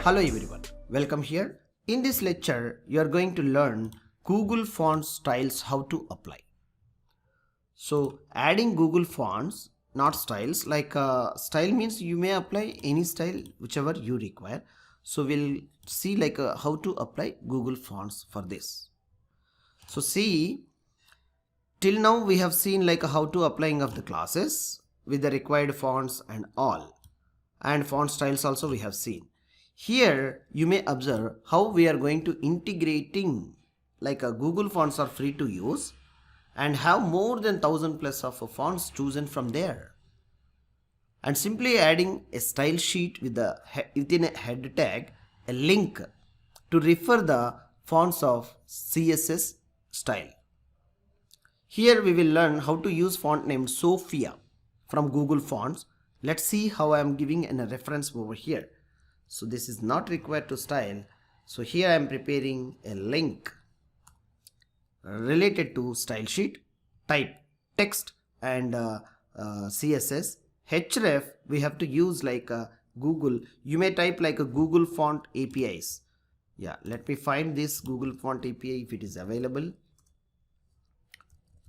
Hello everyone, welcome here. In this lecture, you are going to learn Google Fonts styles how to apply. So adding Google Fonts, not styles, like style means you may apply any style whichever you require. So we'll see like how to apply Google Fonts for this. So see, till now we have seen like how to applying of the classes with the required fonts and all, and font styles also we have seen. Here you may observe how we are going to integrating like a Google Fonts are free to use and have more than 1000 plus of fonts chosen from there, and simply adding a style sheet with the within a head tag a link to refer the fonts of CSS style. Here we will learn how to use font named Sophia from Google Fonts. Let's see how I am giving a reference over here. So this is not required to style. So here I am preparing a link related to style sheet, type text and CSS. Href we have to use like Google. You may type like a Google Font APIs. Yeah, let me find this Google Font API if it is available.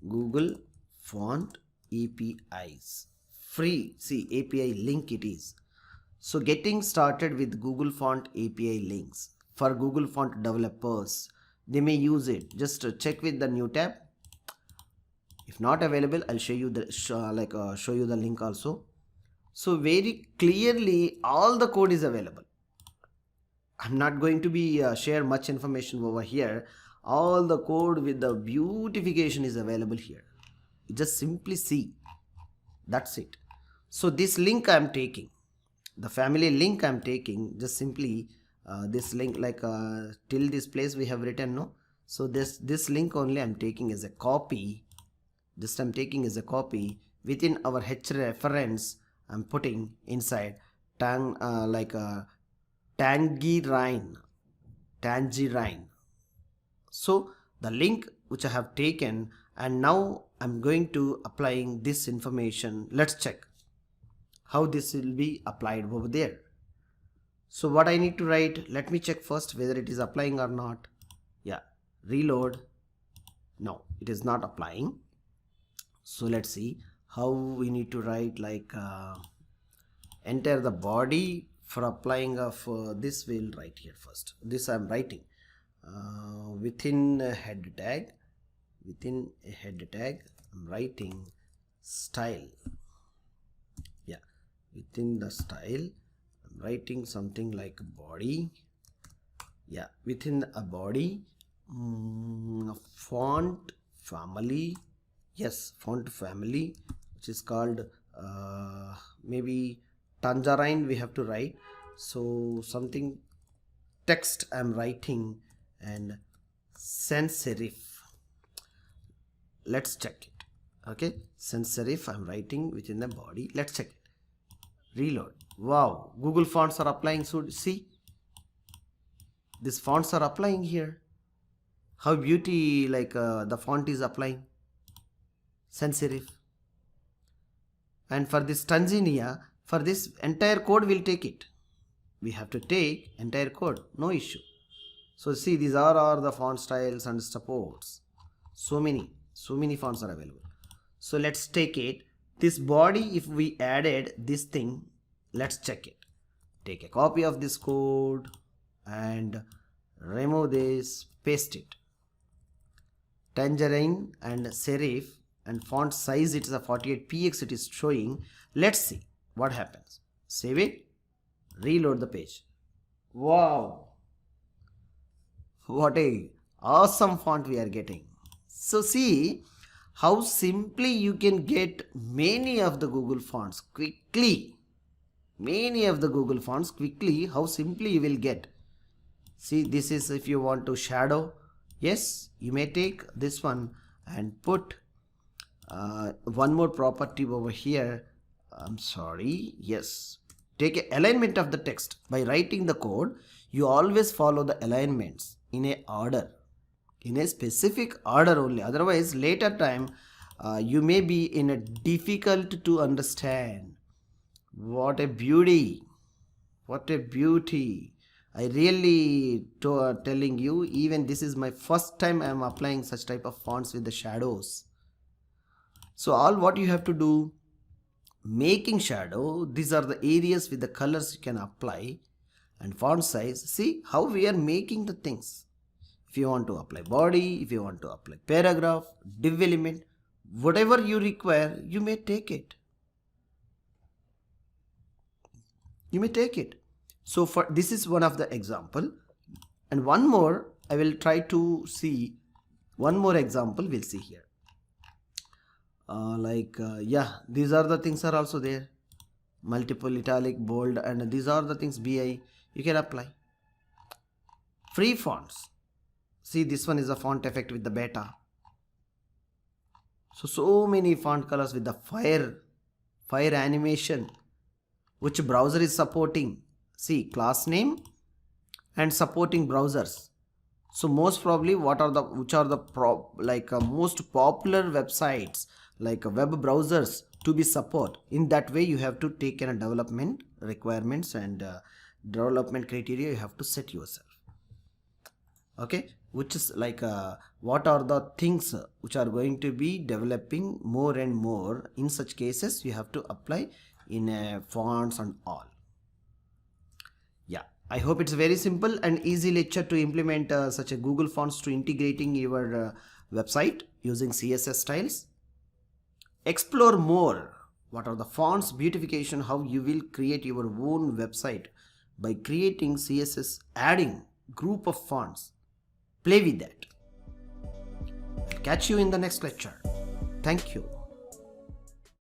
Google Font APIs, free, see API link it is. So getting started with Google Font API links for Google Font developers, they may use it. Just check with the new tab. If not available, I'll show you the show you the link also. So very clearly all the code is available. I'm not going to be share much information over here. All the code with the beautification is available here. You just simply see. That's it. So this link I'm taking, the family link I'm taking, just simply this link like till this place we have written no. So this link only I'm taking as a copy. Just I'm taking as a copy within our H reference. I'm putting inside tangerine. So the link which I have taken, and now I'm going to applying this information. Let's check how this will be applied over there. So what I need to write, let me check first whether it is applying or not. Yeah, reload. No, it is not applying. So let's see how we need to write like enter the body for applying of this. We'll write here first. This I'm writing. Within a head tag, I'm writing style. Yeah, within the style I'm writing something like body. Yeah, within a body, font family. Yes, font family, which is called maybe tangerine we have to write. So something text I'm writing and sans serif. Let's check it. Okay, sans serif I'm writing within the body. Let's check it. Reload. Wow, Google Fonts are applying. So see, these fonts are applying here. How beauty like the font is applying. Sans serif. And for this Tanzania, for this entire code we'll take it. We have to take entire code, no issue. So see, these are the font styles and supports. So many fonts are available. So let's take it. This body, if we added this thing, let's check it. Take a copy of this code and remove this, paste it. Tangerine and serif and font size, it is a 48px it is showing. Let's see what happens. Save it, reload the page. Wow, what a awesome font we are getting. So see how simply you can get many of the Google fonts quickly. How simply you will get. See, this is if you want to shadow. Yes, you may take this one and put one more property over here. I'm sorry. Yes, take a alignment of the text. By writing the code, you always follow the alignments in a order, in a specific order only. Otherwise later time you may be in a difficult to understand. What a beauty, what a beauty. I really telling you, even this is my first time I am applying such type of fonts with the shadows. So all what you have to do, making shadow, these are the areas with the colors you can apply, and font size. See how we are making the things. If you want to apply body, if you want to apply paragraph, div element, whatever you require, you may take it. You may take it. So for this is one of the example, and one more I will try to see. One more example we'll see here. Yeah, these are the things are also there. Multiple, italic, bold, and these are the things BI you can apply. Free fonts. See, this one is a font effect with the beta. So many font colors with the fire animation, which browser is supporting. See, class name and supporting browsers. So most probably which are the most popular websites, like web browsers to be support. In that way you have to take in a development requirements and development criteria you have to set yourself. Okay, which is like what are the things which are going to be developing more and more. In such cases you have to apply in fonts and all. Yeah, I hope it's very simple and easy lecture to implement such a Google Fonts to integrating your website using CSS styles. Explore more what are the fonts beautification, how you will create your own website by creating CSS, adding group of fonts. Play with that. I'll catch you in the next lecture. Thank you.